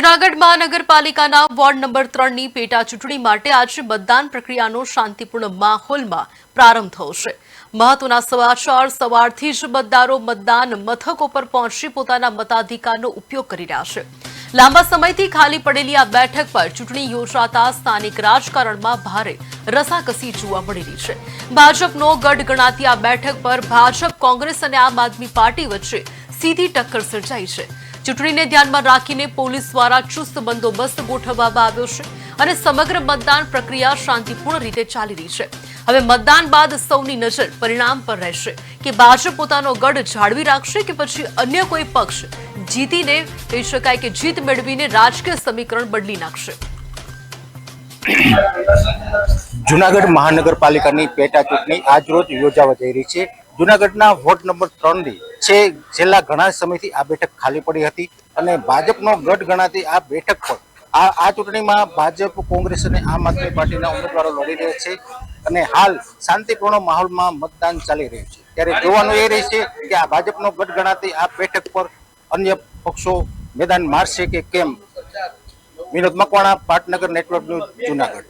જૂનાગઢ મહાનગરપાલિકાના ward number 3ની પેટા ચૂંટણી માટે આજે મતદાન પ્રક્રિયાનો શાંતિપૂર્ણ માહોલમાં પ્રારંભ થયો છે। મહત્વના સમાચાર સવારથી જ મતદારો મતદાન મથકો પર પહોંચી પોતાના મતાધિકારનો ઉપયોગ કરી રહ્યા છે। લાંબા સમયથી ખાલી પડેલી આ બેઠક પર ચૂંટણી યોજાતા સ્થાનિક રાજકારણમાં ભારે રસાકસી જોવા મળી રહી છે। ભાજપનો ગઢ ગણાતી આ બેઠક પર ભાજપ, કોંગ્રેસ અને આમ આદમી પાર્ટી વચ્ચે સીધી ટક્કર સર્જાઈ છે। ચૂંટણીને ધ્યાનમાં રાખીને પોલીસ દ્વારા ચુસ્ત બંદોબસ્ત ગોઠવવામાં આવ્યો છે અને સમગ્ર મતદાન પ્રક્રિયા શાંતિપૂર્ણ રીતે ચાલી રહી છે। હવે મતદાન બાદ સૌની નજર પરિણામ પર રહેશે કે ભાજપ પોતાનો ગઢ જાળવી રાખશે કે પછી અન્ય કોઈ પક્ષ જીતીને કહી શકાય કે જીત મેળવીને રાજકીય સમીકરણ બદલી નાખશે। જૂનાગઢ મહાનગરપાલિકાની પેટા ચૂંટણી આજરોજ યોજાવા જઈ રહી છે। જૂનાગઢના વોર્ડ નંબર 3 છે છેલ્લા ઘણા સમયથી આ બેઠક ખાલી પડી હતી અને ભાજપનો ગઢ ગણાતી આ બેઠક પર આ ચૂંટણીમાં ભાજપ, કોંગ્રેસ અને આમ આદમી પાર્ટીના ઉમેદવારો લડી રહ્યા છે અને હાલ શાંતિપૂર્ણ માહોલમાં મતદાન ચાલી રહ્યું છે। ત્યારે જોવાનું એ રહેશે કે આ ભાજપનો ગઢ ગણાતી આ બેઠક પર અન્ય પક્ષો મેદાન મારશે કે કેમ। વિનોદ મકવાણા, પાટનગર નેટવર્ક ન્યૂઝ, જૂનાગઢ।